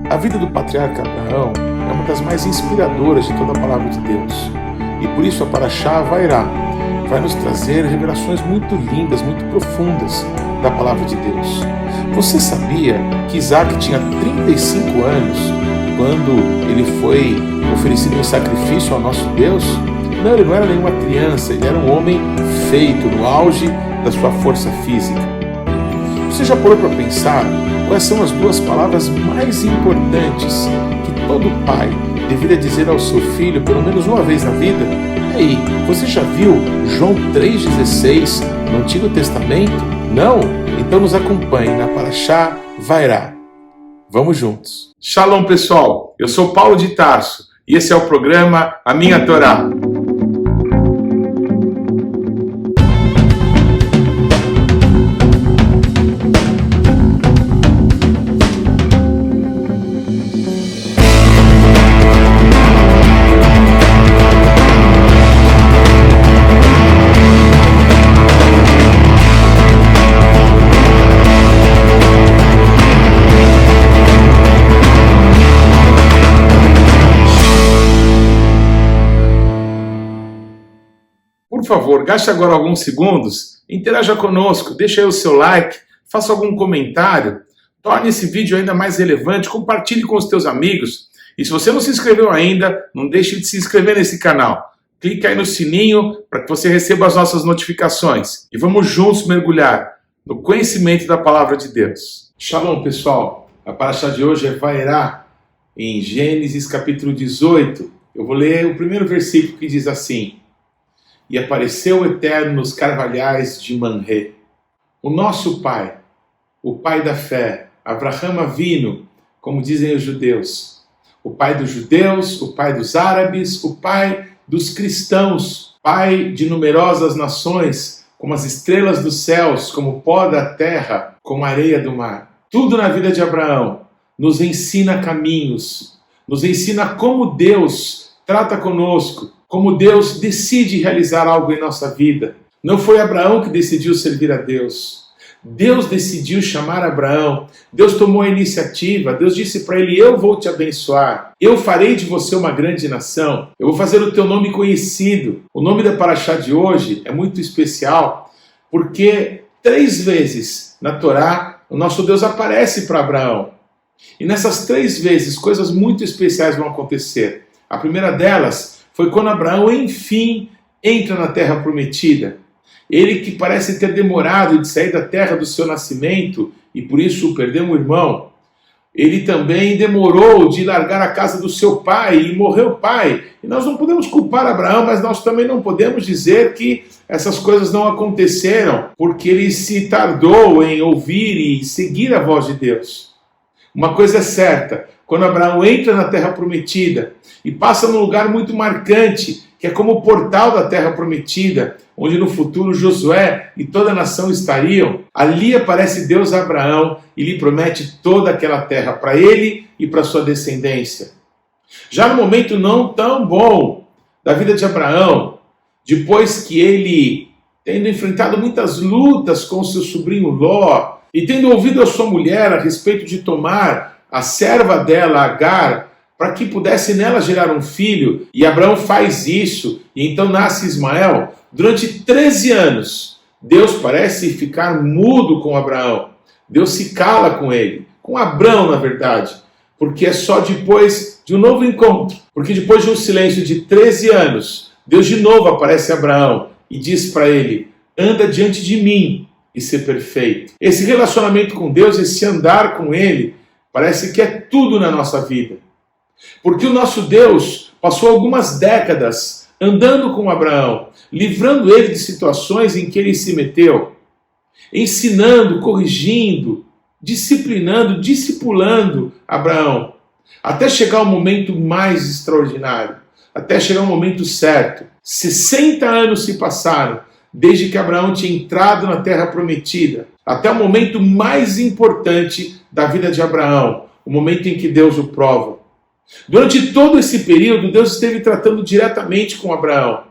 A vida do patriarca Abraão é uma das mais inspiradoras de toda a palavra de Deus. E por isso a Parashá Vairá vai nos trazer revelações muito lindas, muito profundas da palavra de Deus. Você sabia que Isaac tinha 35 anos quando ele foi oferecido em sacrifício ao nosso Deus? Não, ele não era nenhuma criança, ele era um homem feito no auge da sua força física. Você já parou para pensar quais são as duas palavras mais importantes que todo pai deveria dizer ao seu filho pelo menos uma vez na vida? E aí, você já viu João 3,16 no Antigo Testamento? Não? Então nos acompanhe na Parashá Vairá. Vamos juntos. Shalom, pessoal. Eu sou Paulo de Tarso e esse é o programa A Minha Torá. Por favor, gaste agora alguns segundos, interaja conosco, deixe aí o seu like, faça algum comentário, torne esse vídeo ainda mais relevante, compartilhe com os teus amigos. E se você não se inscreveu ainda, não deixe de se inscrever nesse canal. Clique aí no sininho para que você receba as nossas notificações. E vamos juntos mergulhar no conhecimento da palavra de Deus. Shalom, pessoal. A parashá de hoje é Vairá, em Gênesis capítulo 18. Eu vou ler o primeiro versículo que diz assim: E apareceu o Eterno nos carvalhais de Manré. O nosso pai, o pai da fé, Avraham Avinu, como dizem os judeus. O pai dos judeus, o pai dos árabes, o pai dos cristãos, pai de numerosas nações, como as estrelas dos céus, como o pó da terra, como a areia do mar. Tudo na vida de Abraão nos ensina caminhos, nos ensina como Deus trata conosco, como Deus decide realizar algo em nossa vida. Não foi Abraão que decidiu servir a Deus. Deus decidiu chamar Abraão. Deus tomou a iniciativa. Deus disse para ele: eu vou te abençoar. Eu farei de você uma grande nação. Eu vou fazer o teu nome conhecido. O nome da parashá de hoje é muito especial porque 3 vezes na Torá o nosso Deus aparece para Abraão. E nessas 3 vezes coisas muito especiais vão acontecer. A primeira delas foi quando Abraão, enfim, entra na terra prometida. Ele que parece ter demorado de sair da terra do seu nascimento e por isso perdeu um irmão. Ele também demorou de largar a casa do seu pai e morreu o pai. E nós não podemos culpar Abraão, mas nós também não podemos dizer que essas coisas não aconteceram porque ele se tardou em ouvir e seguir a voz de Deus. Uma coisa é certa: quando Abraão entra na terra prometida e passa num lugar muito marcante, que é como o portal da terra prometida, onde no futuro Josué e toda a nação estariam, ali aparece Deus a Abraão e lhe promete toda aquela terra para ele e para sua descendência. Já no momento não tão bom da vida de Abraão, depois que ele, tendo enfrentado muitas lutas com seu sobrinho Ló e tendo ouvido a sua mulher a respeito de tomar a serva dela, Agar, para que pudesse nela gerar um filho, e Abraão faz isso, e então nasce Ismael. Durante 13 anos, Deus parece ficar mudo com Abraão. Deus se cala com ele, com Abrão, na verdade, porque é só depois de um novo encontro, porque depois de um silêncio de 13 anos, Deus de novo aparece a Abraão e diz para ele: anda diante de mim e ser perfeito. Esse relacionamento com Deus, esse andar com ele, parece que é tudo na nossa vida. Porque o nosso Deus passou algumas décadas andando com Abraão, livrando ele de situações em que ele se meteu, ensinando, corrigindo, disciplinando, discipulando Abraão, até chegar ao momento mais extraordinário, até chegar ao momento certo. 60 anos se passaram desde que Abraão tinha entrado na terra prometida, até o momento mais importante da vida de Abraão, o momento em que Deus o prova. Durante todo esse período, Deus esteve tratando diretamente com Abraão.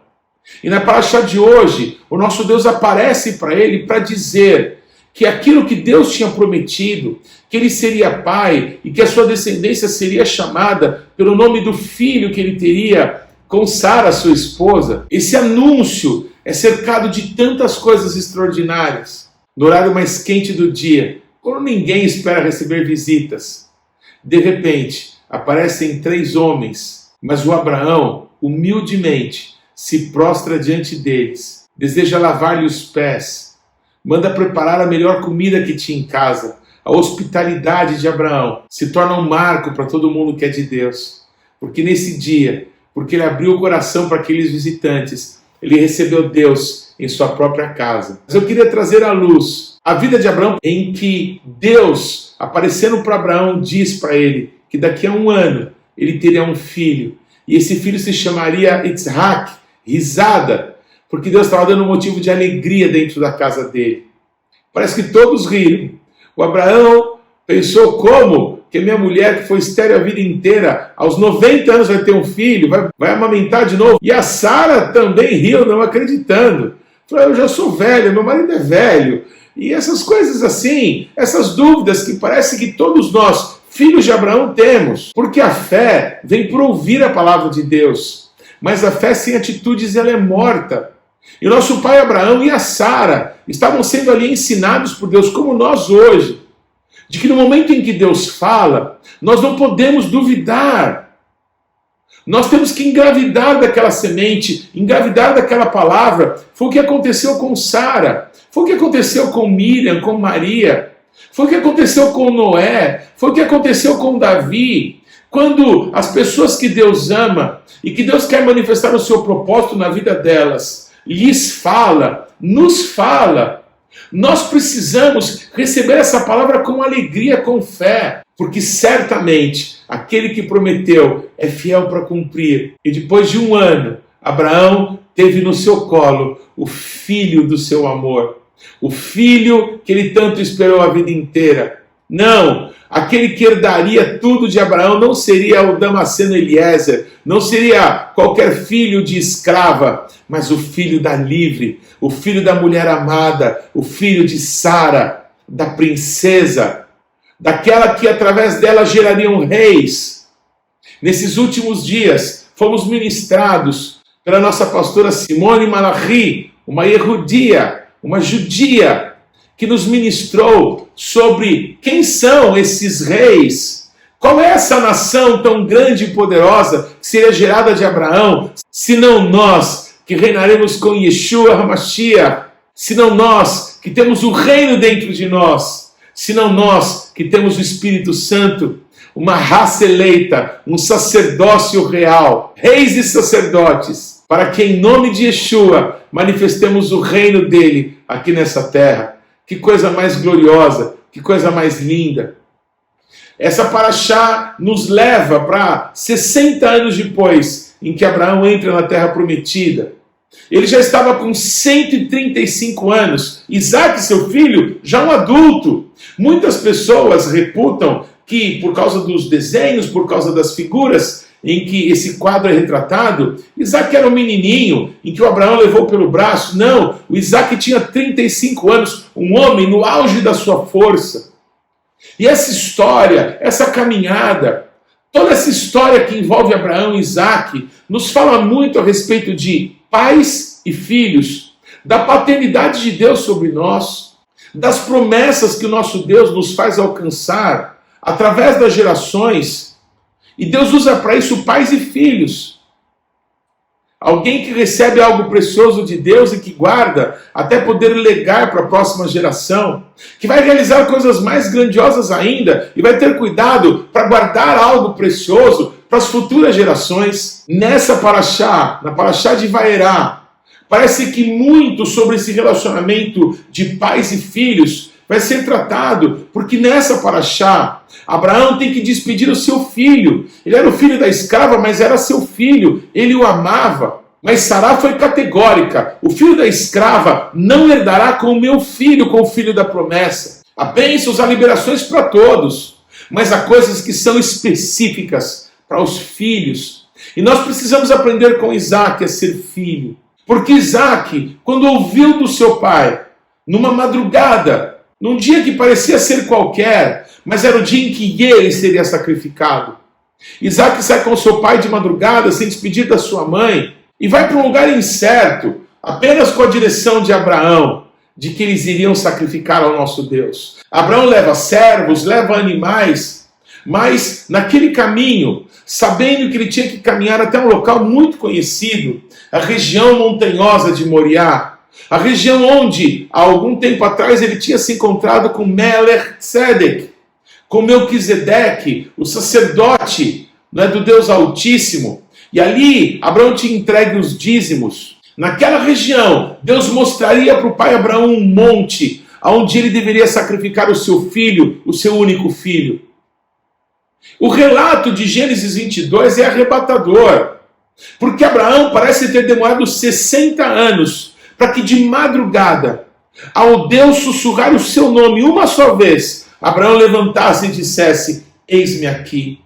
E na parashá de hoje, o nosso Deus aparece para ele para dizer que aquilo que Deus tinha prometido, que ele seria pai e que a sua descendência seria chamada pelo nome do filho que ele teria com Sara, sua esposa, esse anúncio é cercado de tantas coisas extraordinárias. No horário mais quente do dia, quando ninguém espera receber visitas, de repente aparecem 3 homens, mas o Abraão, humildemente, se prostra diante deles, deseja lavar-lhe os pés, manda preparar a melhor comida que tinha em casa. A hospitalidade de Abraão se torna um marco para todo mundo que é de Deus, porque nesse dia, porque ele abriu o coração para aqueles visitantes, ele recebeu Deus em sua própria casa. Mas eu queria trazer à luz a vida de Abraão, em que Deus, aparecendo para Abraão, diz para ele que daqui a 1 ano ele teria um filho, e esse filho se chamaria Yitzhak, risada, porque Deus estava dando um motivo de alegria dentro da casa dele. Parece que todos riram. O Abraão pensou: como que minha mulher, que foi estéril a vida inteira, aos 90 anos vai ter um filho, vai amamentar de novo? E a Sara também riu, não acreditando. Falou: eu já sou velho, meu marido é velho. E essas coisas assim, essas dúvidas que parece que todos nós, filhos de Abraão, temos. Porque a fé vem por ouvir a palavra de Deus. Mas a fé sem atitudes, ela é morta. E o nosso pai Abraão e a Sara estavam sendo ali ensinados por Deus, como nós hoje, de que no momento em que Deus fala, nós não podemos duvidar. Nós temos que engravidar daquela semente, engravidar daquela palavra. Foi o que aconteceu com Sara, foi o que aconteceu com Miriam, com Maria, foi o que aconteceu com Noé, foi o que aconteceu com Davi. Quando as pessoas que Deus ama e que Deus quer manifestar o seu propósito na vida delas, lhes fala, nos fala, nós precisamos receber essa palavra com alegria, com fé, porque certamente aquele que prometeu é fiel para cumprir. E depois de 1 ano, Abraão teve no seu colo o filho do seu amor, o filho que ele tanto esperou a vida inteira. Não, aquele que herdaria tudo de Abraão não seria o Damasceno Eliezer, não seria qualquer filho de escrava, mas o filho da livre, o filho da mulher amada, o filho de Sara, da princesa, daquela que através dela gerariam reis. Nesses últimos dias, fomos ministrados pela nossa pastora Simone Malachi, uma Yehudia, uma judia, que nos ministrou sobre quem são esses reis. Qual é essa nação tão grande e poderosa que seria gerada de Abraão, senão nós que reinaremos com Yeshua HaMashiach, senão nós que temos o reino dentro de nós, senão nós que temos o Espírito Santo, uma raça eleita, um sacerdócio real, reis e sacerdotes, para que em nome de Yeshua manifestemos o reino dele aqui nessa terra. Que coisa mais gloriosa, que coisa mais linda. Essa paraxá nos leva para 60 anos depois, em que Abraão entra na terra prometida. Ele já estava com 135 anos, Isaac, seu filho, já um adulto. Muitas pessoas reputam que, por causa dos desenhos, por causa das figuras em que esse quadro é retratado, Isaac era um menininho em que o Abraão levou pelo braço. Não, o Isaac tinha 35 anos, um homem no auge da sua força. E essa história, essa caminhada, toda essa história que envolve Abraão e Isaac, nos fala muito a respeito de pais e filhos, da paternidade de Deus sobre nós, das promessas que o nosso Deus nos faz alcançar através das gerações. E Deus usa para isso pais e filhos. Alguém que recebe algo precioso de Deus e que guarda até poder legar para a próxima geração, que vai realizar coisas mais grandiosas ainda e vai ter cuidado para guardar algo precioso para as futuras gerações. Nessa paraxá, na paraxá de Vaerá, parece que muito sobre esse relacionamento de pais e filhos vai ser tratado, porque nessa paraxá, Abraão tem que despedir o seu filho. Ele era o filho da escrava, mas era seu filho, ele o amava. Mas Sará foi categórica: o filho da escrava não herdará com o meu filho, com o filho da promessa. Há bênçãos, há liberações para todos, mas há coisas que são específicas para os filhos. E nós precisamos aprender com Isaac a ser filho. Porque Isaac, quando ouviu do seu pai, numa madrugada, num dia que parecia ser qualquer, mas era o dia em que ele seria sacrificado. Isaac sai com seu pai de madrugada, sem despedir da sua mãe, e vai para um lugar incerto, apenas com a direção de Abraão, de que eles iriam sacrificar ao nosso Deus. Abraão leva servos, leva animais, mas naquele caminho, sabendo que ele tinha que caminhar até um local muito conhecido, a região montanhosa de Moriá, a região onde, há algum tempo atrás, ele tinha se encontrado com Melech-Tzedek, com Melquisedeque, o sacerdote, do Deus Altíssimo. E ali, Abraão tinha entregue os dízimos. Naquela região, Deus mostraria para o pai Abraão um monte, onde ele deveria sacrificar o seu filho, o seu único filho. O relato de Gênesis 22 é arrebatador, porque Abraão parece ter demorado 60 anos para que de madrugada, ao Deus sussurrar o seu nome uma só vez, Abraão levantasse e dissesse: eis-me aqui.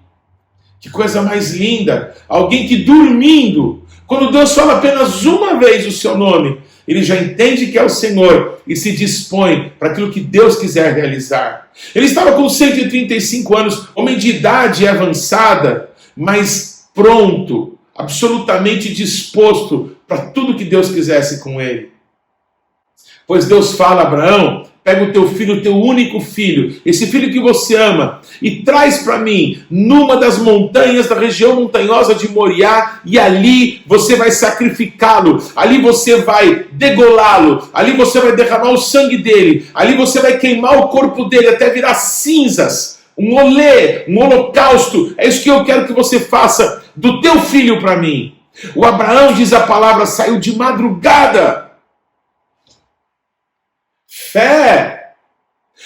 Que coisa mais linda! Alguém que dormindo, quando Deus fala apenas uma vez o seu nome, ele já entende que é o Senhor e se dispõe para aquilo que Deus quiser realizar. Ele estava com 135 anos, homem de idade avançada, mas pronto, absolutamente disposto para tudo que Deus quisesse com ele. Pois Deus fala a Abraão: pega o teu filho, o teu único filho, esse filho que você ama, e traz para mim numa das montanhas da região montanhosa de Moriá, e ali você vai sacrificá-lo, ali você vai degolá-lo, ali você vai derramar o sangue dele, ali você vai queimar o corpo dele até virar cinzas, um olê, um holocausto. É isso que eu quero que você faça do teu filho para mim. O Abraão, diz a palavra, saiu de madrugada. Fé.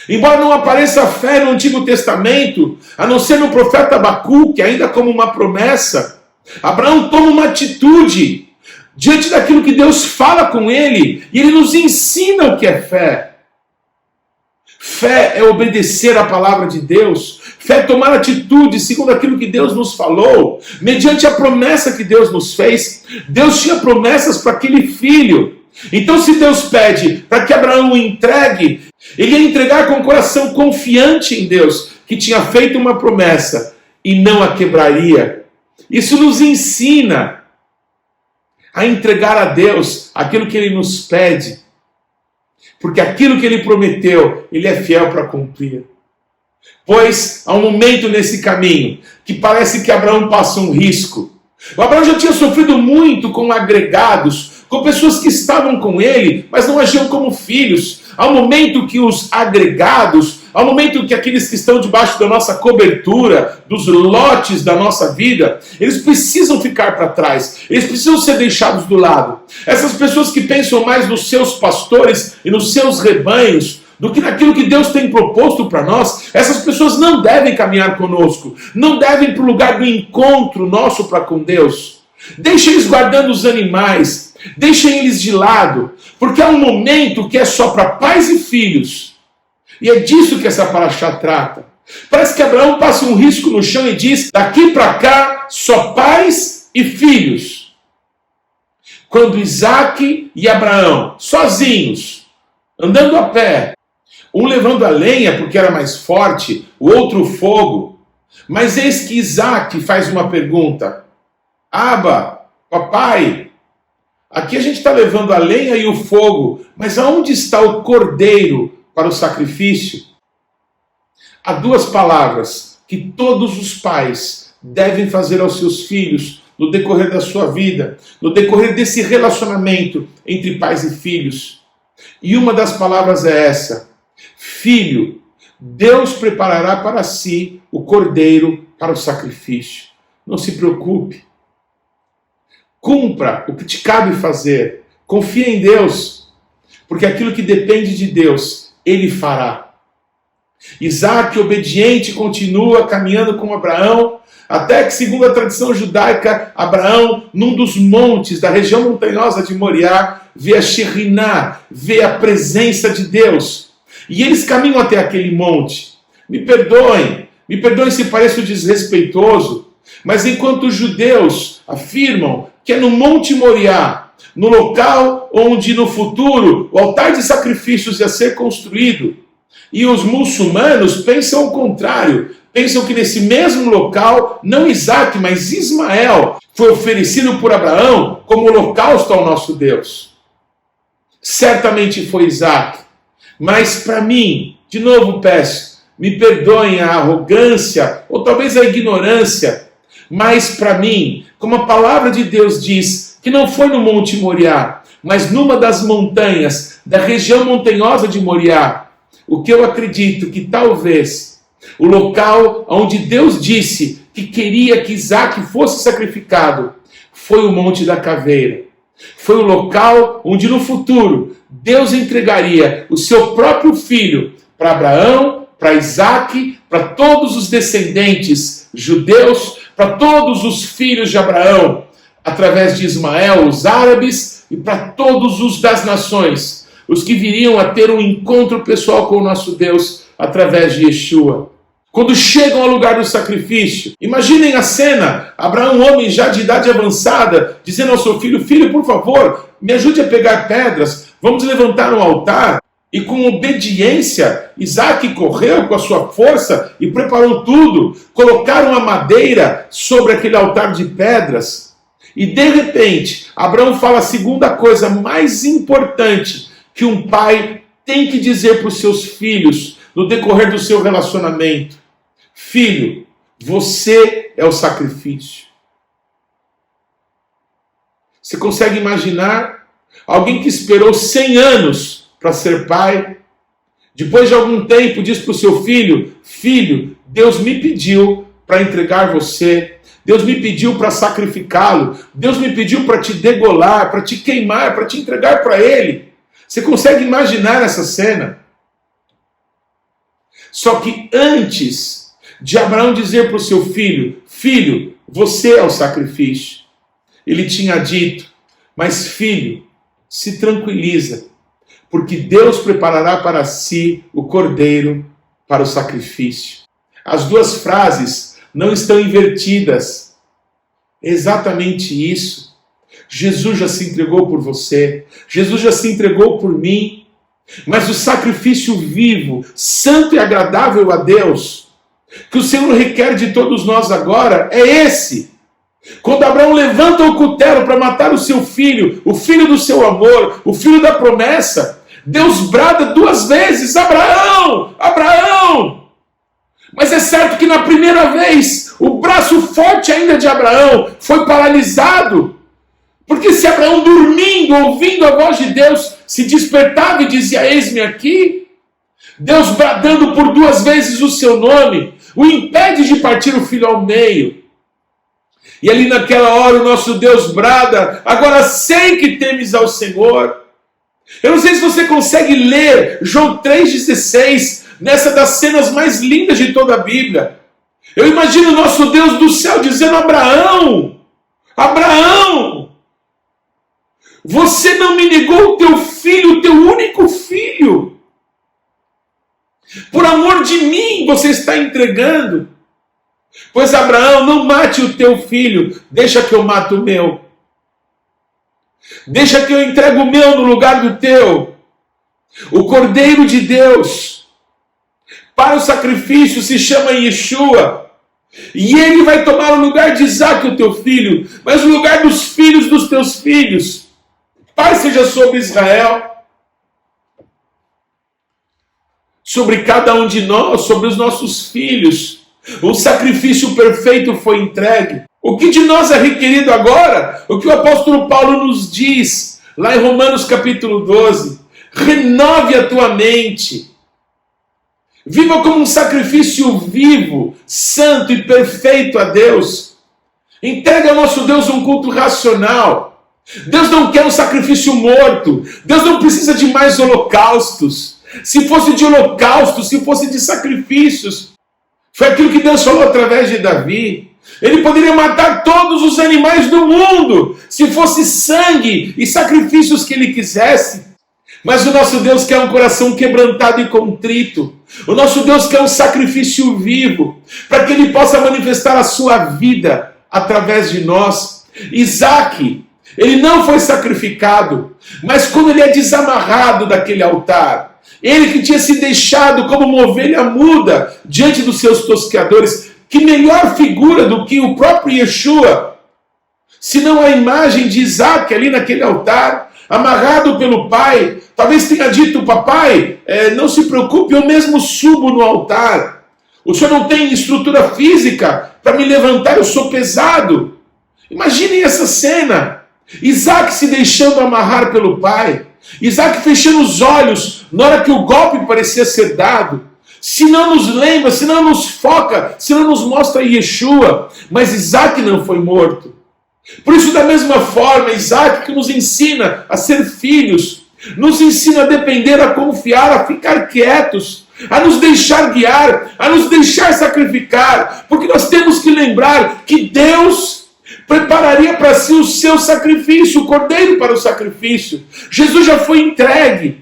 Embora não apareça fé no Antigo Testamento, a não ser no profeta Abacuque, ainda como uma promessa, Abraão toma uma atitude diante daquilo que Deus fala com ele, e ele nos ensina o que é fé. Fé é obedecer à palavra de Deus. Fé é tomar atitude segundo aquilo que Deus nos falou, mediante a promessa que Deus nos fez. Deus tinha promessas para aquele filho. Então, se Deus pede para que Abraão o entregue, ele ia entregar com o coração confiante em Deus, que tinha feito uma promessa e não a quebraria. Isso nos ensina a entregar a Deus aquilo que Ele nos pede, porque aquilo que Ele prometeu, Ele é fiel para cumprir. Pois há um momento nesse caminho que parece que Abraão passa um risco. O Abraão já tinha sofrido muito com agregados, com pessoas que estavam com ele, mas não agiam como filhos. Há um momento que os agregados, há um momento que aqueles que estão debaixo da nossa cobertura, dos lotes da nossa vida, eles precisam ficar para trás, eles precisam ser deixados do lado. Essas pessoas que pensam mais nos seus pastores e nos seus rebanhos do que naquilo que Deus tem proposto para nós, essas pessoas não devem caminhar conosco, não devem ir para o lugar do encontro nosso para com Deus. Deixa eles guardando os animais, deixem eles de lado, porque há um momento que é só para pais e filhos, e é disso que essa paraxá trata. Parece que Abraão passa um risco no chão e diz: daqui para cá só pais e filhos. Quando Isaac e Abraão, sozinhos, andando a pé, um levando a lenha porque era mais forte, o outro o fogo, mas eis que Isaac faz uma pergunta: Aba, papai, aqui a gente está levando a lenha e o fogo, mas aonde está o cordeiro para o sacrifício? Há duas palavras que todos os pais devem fazer aos seus filhos no decorrer da sua vida, no decorrer desse relacionamento entre pais e filhos. E uma das palavras é essa: filho, Deus preparará para si o cordeiro para o sacrifício. Não se preocupe. Cumpra o que te cabe fazer. Confia em Deus, porque aquilo que depende de Deus, Ele fará. Isaac, obediente, continua caminhando com Abraão, até que, segundo a tradição judaica, Abraão, num dos montes da região montanhosa de Moriá, vê a Shekhinah, vê a presença de Deus. E eles caminham até aquele monte. Me perdoem se pareço desrespeitoso, mas enquanto os judeus afirmam que é no Monte Moriá, no local onde no futuro o altar de sacrifícios ia ser construído, E os muçulmanos pensam o contrário. Pensam que nesse mesmo local, não Isaac, mas Ismael, foi oferecido por Abraão como holocausto ao nosso Deus. Certamente foi Isaac. Mas para mim, de novo peço, me perdoem a arrogância ou talvez a ignorância, mas para mim, como a palavra de Deus diz, que não foi no Monte Moriá, mas numa das montanhas da região montanhosa de Moriá, o que eu acredito que talvez o local onde Deus disse que queria que Isaac fosse sacrificado foi o Monte da Caveira. Foi o local onde no futuro Deus entregaria o seu próprio filho para Abraão, para Isaac, para todos os descendentes judeus, para todos os filhos de Abraão, através de Ismael, os árabes, e para todos os das nações, os que viriam a ter um encontro pessoal com o nosso Deus através de Yeshua. Quando chegam ao lugar do sacrifício, imaginem a cena, Abraão, homem já de idade avançada, dizendo ao seu filho, filho, por favor, me ajude a pegar pedras, vamos levantar um altar. E com obediência, Isaac correu com a sua força e preparou tudo, colocaram a madeira sobre aquele altar de pedras. E de repente, Abraão fala a segunda coisa mais importante que um pai tem que dizer para os seus filhos no decorrer do seu relacionamento. Filho, você é o sacrifício. Você consegue imaginar alguém que esperou 100 anos para ser pai? Depois de algum tempo diz para o seu filho, filho, Deus me pediu para entregar você. Deus me pediu para sacrificá-lo. Deus me pediu para te degolar, para te queimar, para te entregar para Ele. Você consegue imaginar essa cena? Só que antes de Abraão dizer para o seu filho, filho, você é o sacrifício, ele tinha dito, mas filho, se tranquiliza, porque Deus preparará para si o cordeiro para o sacrifício. As duas frases não estão invertidas. É exatamente isso. Jesus já se entregou por você. Jesus já se entregou por mim. Mas o sacrifício vivo, santo e agradável a Deus, que o Senhor requer de todos nós agora, é esse. Quando Abraão levanta o cutelo para matar o seu filho, o filho do seu amor, o filho da promessa, Deus brada 2 vezes, Abraão, Abraão! Mas é certo que na primeira vez, o braço forte ainda de Abraão foi paralisado. Porque se Abraão dormindo, ouvindo a voz de Deus, se despertava e dizia, eis-me aqui, Deus bradando por 2 vezes o seu nome, o impede de partir o filho ao meio. E ali naquela hora o nosso Deus brada, agora sei que temes ao Senhor. Eu não sei se você consegue ler João 3,16, nessa das cenas mais lindas de toda a Bíblia. Eu imagino o nosso Deus do céu dizendo, Abraão, Abraão, você não me negou o teu filho, o teu único filho. Por amor de mim você está entregando. Pois Abraão, não mate o teu filho, deixa que eu mato o meu. Deixa que eu entregue o meu no lugar do teu. O Cordeiro de Deus para o sacrifício se chama Yeshua. E ele vai tomar o lugar de Isaac, o teu filho, mas o lugar dos filhos dos teus filhos. Pai seja sobre Israel, sobre cada um de nós, sobre os nossos filhos. O sacrifício perfeito foi entregue. O que de nós é requerido agora? O que o apóstolo Paulo nos diz, lá em Romanos capítulo 12. Renove a tua mente. Viva como um sacrifício vivo, santo e perfeito a Deus. Entregue ao nosso Deus um culto racional. Deus não quer um sacrifício morto. Deus não precisa de mais holocaustos. Se fosse de holocaustos, se fosse de sacrifícios, foi aquilo que Deus falou através de Davi. Ele poderia matar todos os animais do mundo, se fosse sangue e sacrifícios que ele quisesse. Mas o nosso Deus quer um coração quebrantado e contrito. O nosso Deus quer um sacrifício vivo, para que ele possa manifestar a sua vida através de nós. Isaac, ele não foi sacrificado, mas quando ele é desamarrado daquele altar, Ele que tinha se deixado como uma ovelha muda diante dos seus tosqueadores. Que melhor figura do que o próprio Yeshua, senão a imagem de Isaac ali naquele altar, amarrado pelo pai. Talvez tenha dito: papai, não se preocupe, eu mesmo subo no altar. O senhor não tem estrutura física para me levantar, eu sou pesado. Imaginem essa cena. Isaac se deixando amarrar pelo pai. Isaac fechando os olhos na hora que o golpe parecia ser dado. Se não nos lembra, se não nos foca, se não nos mostra Yeshua. Mas Isaac não foi morto. Por isso, da mesma forma, Isaac, que nos ensina a ser filhos, nos ensina a depender, a confiar, a ficar quietos, a nos deixar guiar, a nos deixar sacrificar, porque nós temos que lembrar que Deus prepararia para si o seu sacrifício, o cordeiro para o sacrifício. Jesus já foi entregue.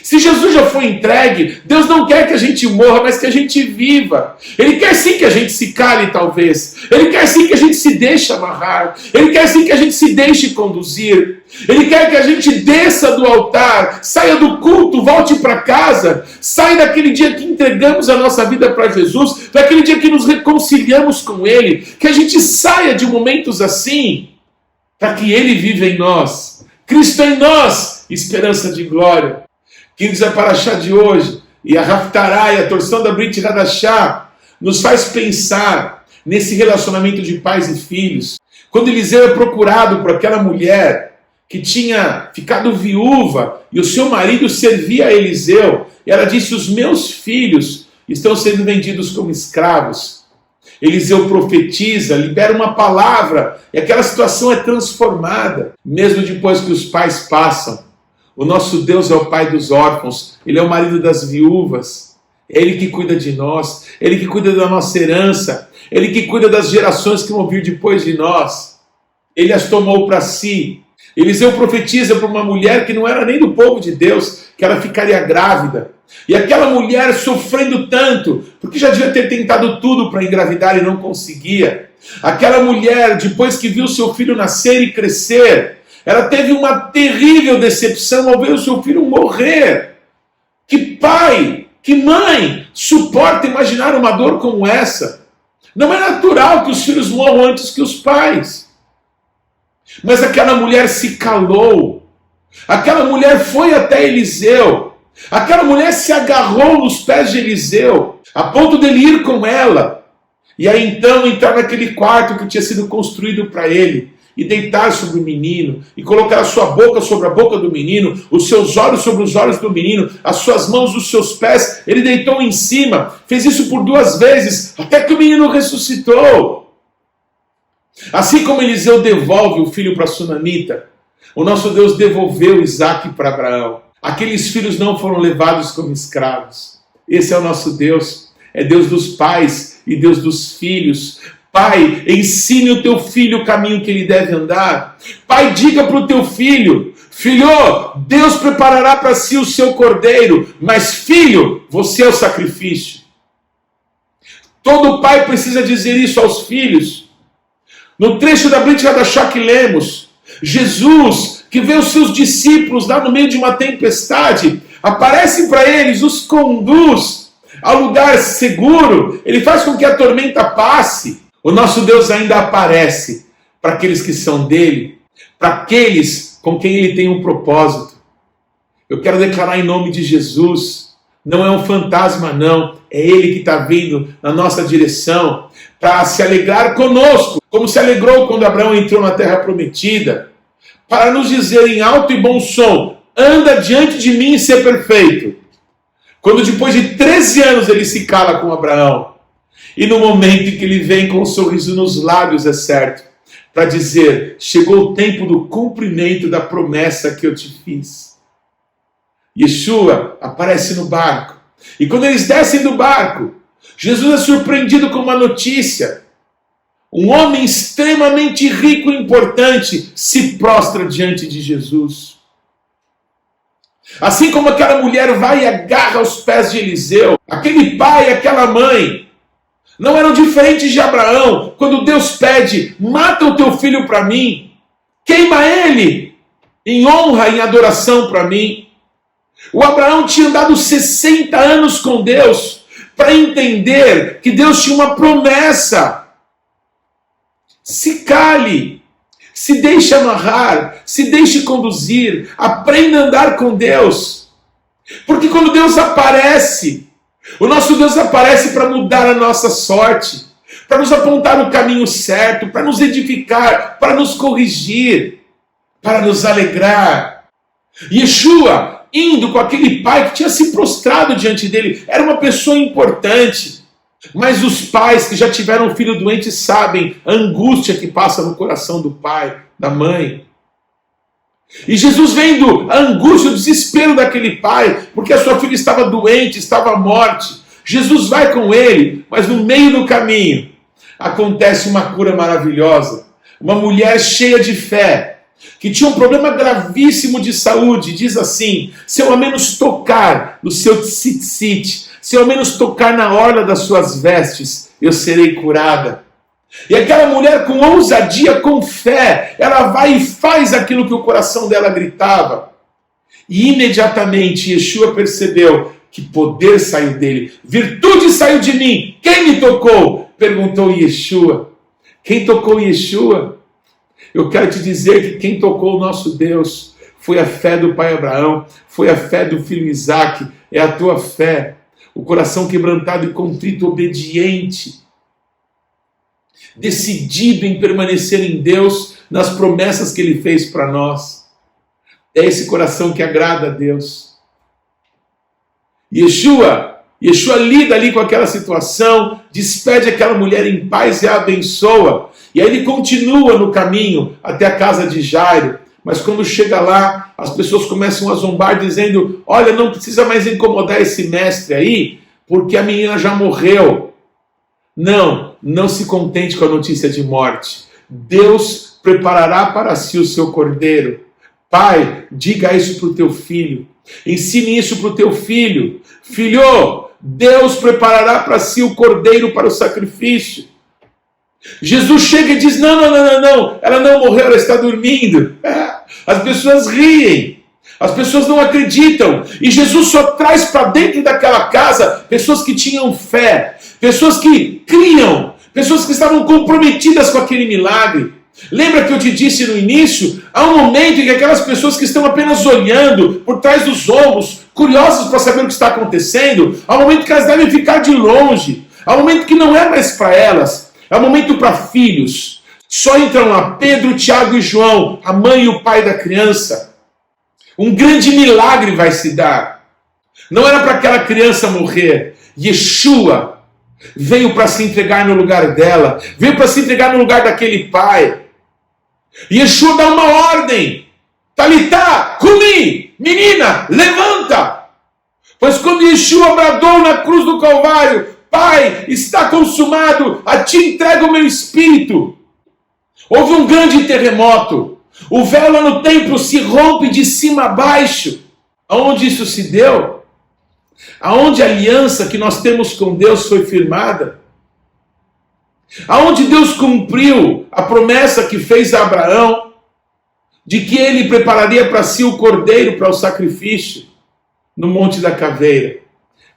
Se Jesus já foi entregue, Deus não quer que a gente morra, mas que a gente viva. Ele quer sim que a gente se cale, talvez. Ele quer sim que a gente se deixe amarrar. Ele quer sim que a gente se deixe conduzir. Ele quer que a gente desça do altar, saia do culto, volte para casa, saia daquele dia que entregamos a nossa vida para Jesus, daquele dia que nos reconciliamos com Ele, que a gente saia de momentos assim, para que Ele viva em nós. Cristo em nós, esperança de glória. Queridos, a paraxá de hoje, e a Haftarah, e a torção da Brit Hadashah, nos faz pensar nesse relacionamento de pais e filhos. Quando Eliseu é procurado por aquela mulher que tinha ficado viúva, e o seu marido servia a Eliseu, e ela disse: os meus filhos estão sendo vendidos como escravos. Eliseu profetiza, libera uma palavra, e aquela situação é transformada, mesmo depois que os pais passam. O nosso Deus é o pai dos órfãos, Ele é o marido das viúvas, é Ele que cuida de nós, Ele que cuida da nossa herança, Ele que cuida das gerações que vão vir depois de nós. Ele as tomou para si. Eliseu profetiza para uma mulher que não era nem do povo de Deus, que ela ficaria grávida. E aquela mulher sofrendo tanto, porque já devia ter tentado tudo para engravidar e não conseguia. Aquela mulher, depois que viu seu filho nascer e crescer, ela teve uma terrível decepção ao ver o seu filho morrer. Que pai, que mãe suporta imaginar uma dor como essa? Não é natural que os filhos morram antes que os pais. Mas aquela mulher se calou. Aquela mulher foi até Eliseu. Aquela mulher se agarrou nos pés de Eliseu, a ponto dele ir com ela. E aí então entrar naquele quarto que tinha sido construído para ele, e deitar sobre o menino, e colocar a sua boca sobre a boca do menino, os seus olhos sobre os olhos do menino, as suas mãos nos seus pés. Ele deitou em cima, fez isso por 2 vezes, até que o menino ressuscitou. Assim como Eliseu devolve o filho para a sunamita, o nosso Deus devolveu Isaac para Abraão. Aqueles filhos não foram levados como escravos. Esse é o nosso Deus, é Deus dos pais e Deus dos filhos. Pai, ensine o teu filho o caminho que ele deve andar. Pai, diga para o teu filho: filho, Deus preparará para si o seu cordeiro, mas filho, você é o sacrifício. Todo pai precisa dizer isso aos filhos. No trecho da Brit Hadashah que lemos, Jesus, que vê os seus discípulos lá no meio de uma tempestade, aparece para eles, os conduz ao lugar seguro, ele faz com que a tormenta passe. O nosso Deus ainda aparece para aqueles que são dele, para aqueles com quem ele tem um propósito. Eu quero declarar em nome de Jesus, não é um fantasma não, é ele que está vindo na nossa direção para se alegrar conosco, como se alegrou quando Abraão entrou na terra prometida, para nos dizer em alto e bom som: anda diante de mim e ser perfeito. Quando depois de 13 anos ele se cala com Abraão, e no momento em que ele vem com um sorriso nos lábios, é certo, para dizer: chegou o tempo do cumprimento da promessa que eu te fiz. Yeshua aparece no barco. E quando eles descem do barco, Jesus é surpreendido com uma notícia. Um homem extremamente rico e importante se prostra diante de Jesus. Assim como aquela mulher vai e agarra aos pés de Eliseu, aquele pai e aquela mãe não eram diferentes de Abraão, quando Deus pede: mata o teu filho para mim, queima ele em honra, em adoração para mim. O Abraão tinha andado 60 anos com Deus para entender que Deus tinha uma promessa. Se cale, se deixe amarrar, se deixe conduzir, aprenda a andar com Deus. Porque quando Deus aparece, o nosso Deus aparece para mudar a nossa sorte, para nos apontar o caminho certo, para nos edificar, para nos corrigir, para nos alegrar. Yeshua, indo com aquele pai que tinha se prostrado diante dele, era uma pessoa importante. Mas os pais que já tiveram um filho doente sabem a angústia que passa no coração do pai, da mãe. E Jesus vendo a angústia, o desespero daquele pai, porque a sua filha estava doente, estava à morte. Jesus vai com ele, mas no meio do caminho acontece uma cura maravilhosa. Uma mulher cheia de fé, que tinha um problema gravíssimo de saúde, diz assim: se eu ao menos tocar no seu tzitzit, se eu ao menos tocar na orla das suas vestes, eu serei curada. E aquela mulher, com ousadia, com fé, ela vai e faz aquilo que o coração dela gritava. E imediatamente Yeshua percebeu que poder saiu dele, virtude saiu de mim. Quem me tocou? Perguntou Yeshua. Quem tocou Yeshua? Eu quero te dizer que quem tocou o nosso Deus foi a fé do pai Abraão, foi a fé do filho Isaac, é a tua fé. O coração quebrantado e contrito, obediente, decidido em permanecer em Deus, nas promessas que Ele fez para nós. É esse coração que agrada a Deus. Yeshua lida ali com aquela situação, despede aquela mulher em paz e a abençoa. E aí ele continua no caminho até a casa de Jairo. Mas quando chega lá, as pessoas começam a zombar, dizendo: olha, não precisa mais incomodar esse mestre aí, porque a menina já morreu. Não se contente com a notícia de morte. Deus preparará para si o seu cordeiro. Pai, diga isso para o teu filho. Ensine isso para o teu filho. Filho, Deus preparará para si o cordeiro para o sacrifício. Jesus chega e diz: não, ela não morreu, ela está dormindo. As pessoas riem, as pessoas não acreditam, e Jesus só traz para dentro daquela casa pessoas que tinham fé, pessoas que criam, pessoas que estavam comprometidas com aquele milagre. Lembra que eu te disse no início? Há um momento em que aquelas pessoas que estão apenas olhando por trás dos ombros, curiosas para saber o que está acontecendo, há um momento que elas devem ficar de longe, há um momento que não é mais para elas, é um momento para filhos. Só entram lá Pedro, Tiago e João, a mãe e o pai da criança. Um grande milagre vai se dar. Não era para aquela criança morrer. Yeshua veio para se entregar no lugar dela, veio para se entregar no lugar daquele pai. Yeshua dá uma ordem: Talitá, cumi, menina, levanta. Pois quando Yeshua bradou na cruz do Calvário: Pai, está consumado, a ti entrego o meu espírito. Houve um grande terremoto. O véu lá no templo se rompe de cima a baixo. Aonde isso se deu? Aonde a aliança que nós temos com Deus foi firmada? Aonde Deus cumpriu a promessa que fez a Abraão, de que ele prepararia para si o cordeiro para o sacrifício? No Monte da Caveira.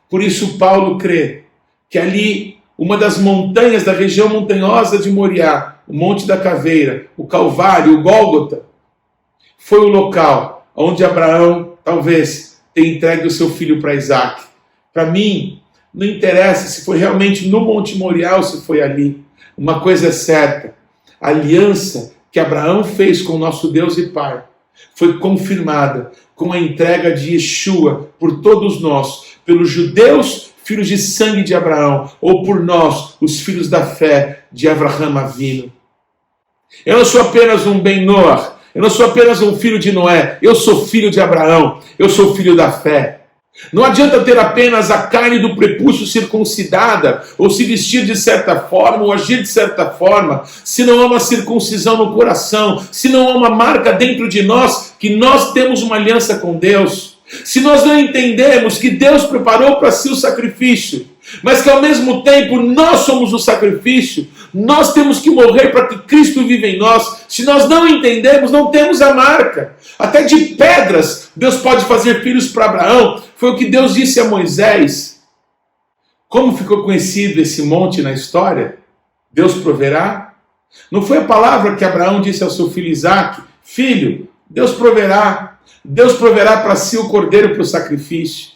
Por isso Paulo crê que ali, uma das montanhas da região montanhosa de Moriá, o Monte da Caveira, o Calvário, o Gólgota, foi o local onde Abraão talvez tenha entregue o seu filho para Isaac. Para mim, não interessa se foi realmente no Monte Moriá ou se foi ali. Uma coisa é certa: a aliança que Abraão fez com o nosso Deus e Pai foi confirmada com a entrega de Yeshua por todos nós, pelos judeus, filhos de sangue de Abraão, ou por nós, os filhos da fé de Avraham Avinu. Eu não sou apenas um Ben Noach, eu não sou apenas um filho de Noé, eu sou filho de Abraão, eu sou filho da fé. Não adianta ter apenas a carne do prepúcio circuncidada, ou se vestir de certa forma, ou agir de certa forma, se não há uma circuncisão no coração, se não há uma marca dentro de nós, que nós temos uma aliança com Deus. Se nós não entendemos que Deus preparou para si o sacrifício, mas que ao mesmo tempo nós somos o sacrifício, nós temos que morrer para que Cristo viva em nós. Se nós não entendemos, não temos a marca. Até de pedras Deus pode fazer filhos para Abraão. Foi o que Deus disse a Moisés. Como ficou conhecido esse monte na história? Deus proverá. Não foi a palavra que Abraão disse ao seu filho Isaque? Filho, Deus proverá. Deus proverá para si o cordeiro para o sacrifício.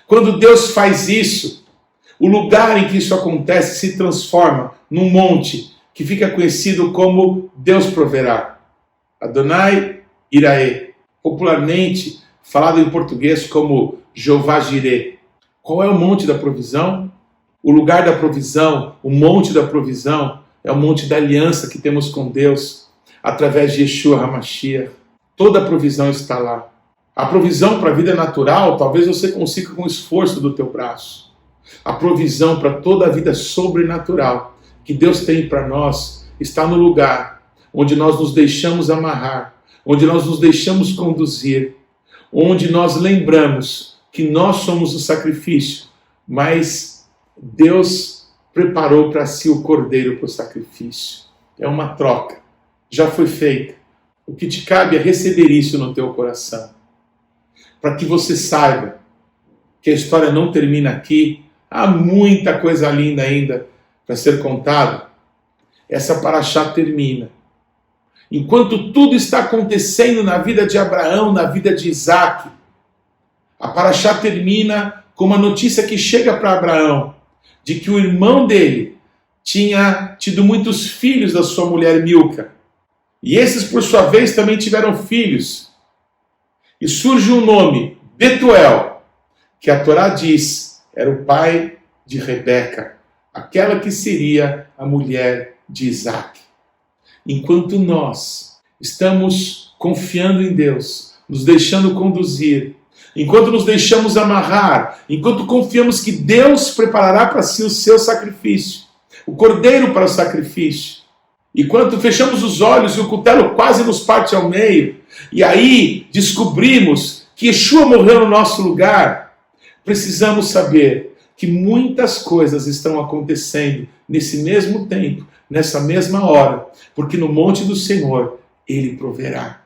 Quando Deus faz isso, o lugar em que isso acontece se transforma num monte que fica conhecido como Deus proverá. Adonai Iraê, popularmente falado em português como Jeová Jireh. Qual é o monte da provisão? O lugar da provisão, o monte da provisão, é o monte da aliança que temos com Deus, através de Yeshua HaMashiach. Toda a provisão está lá. A provisão para a vida natural, talvez você consiga com o esforço do teu braço. A provisão para toda a vida sobrenatural que Deus tem para nós está no lugar onde nós nos deixamos amarrar, onde nós nos deixamos conduzir, onde nós lembramos que nós somos o sacrifício, mas Deus preparou para si o cordeiro para o sacrifício. É uma troca, já foi feita. O que te cabe é receber isso no teu coração, para que você saiba que a história não termina aqui. Há muita coisa linda ainda para ser contada. Essa paraxá termina. Enquanto tudo está acontecendo na vida de Abraão, na vida de Isaque, a paraxá termina com uma notícia que chega para Abraão, de que o irmão dele tinha tido muitos filhos da sua mulher Milca. E esses, por sua vez, também tiveram filhos. E surge um nome, Betuel, que a Torá diz era o pai de Rebeca, aquela que seria a mulher de Isaque. Enquanto nós estamos confiando em Deus, nos deixando conduzir, enquanto nos deixamos amarrar, enquanto confiamos que Deus preparará para si o seu sacrifício, o cordeiro para o sacrifício, enquanto fechamos os olhos e o cutelo quase nos parte ao meio, e aí descobrimos que Yeshua morreu no nosso lugar, precisamos saber que muitas coisas estão acontecendo nesse mesmo tempo, nessa mesma hora, porque no monte do Senhor Ele proverá.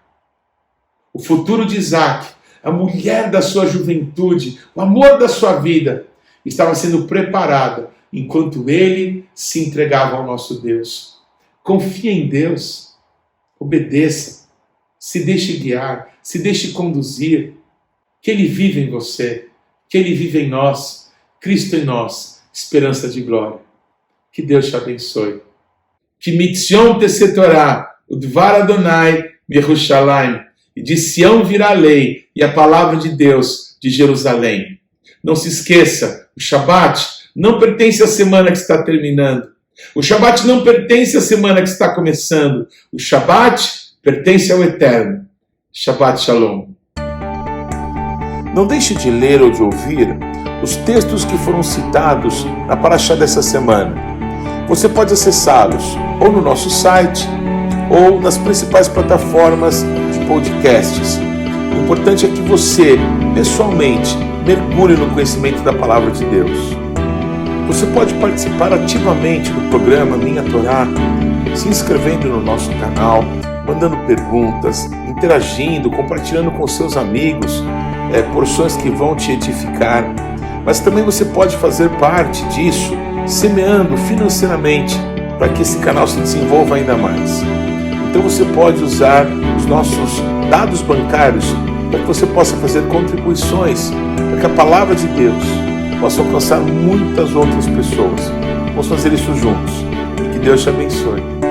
O futuro de Isaque, a mulher da sua juventude, o amor da sua vida, estava sendo preparada enquanto ele se entregava ao nosso Deus. Confie em Deus, obedeça, se deixe guiar, se deixe conduzir, que Ele vive em você, que Ele vive em nós, Cristo em nós, esperança de glória. Que Deus te abençoe. Que mitzion tesetorá, o dvar Adonai, Yerushalayim, e de Sião virá a lei e a palavra de Deus de Jerusalém. Não se esqueça, o Shabat não pertence à semana que está terminando. O Shabat não pertence à semana que está começando. O Shabat pertence ao Eterno. Shabbat Shalom. Não deixe de ler ou de ouvir os textos que foram citados na paraxá dessa semana. Você pode acessá-los ou no nosso site ou nas principais plataformas de podcasts. O importante é que você, pessoalmente, mergulhe no conhecimento da Palavra de Deus. Você pode participar ativamente do programa Minha Torá, se inscrevendo no nosso canal, mandando perguntas, interagindo, compartilhando com seus amigos porções que vão te edificar. Mas também você pode fazer parte disso, semeando financeiramente, para que esse canal se desenvolva ainda mais. Então você pode usar os nossos dados bancários para que você possa fazer contribuições, para que a Palavra de Deus possa alcançar muitas outras pessoas. Vamos fazer isso juntos. Que Deus te abençoe.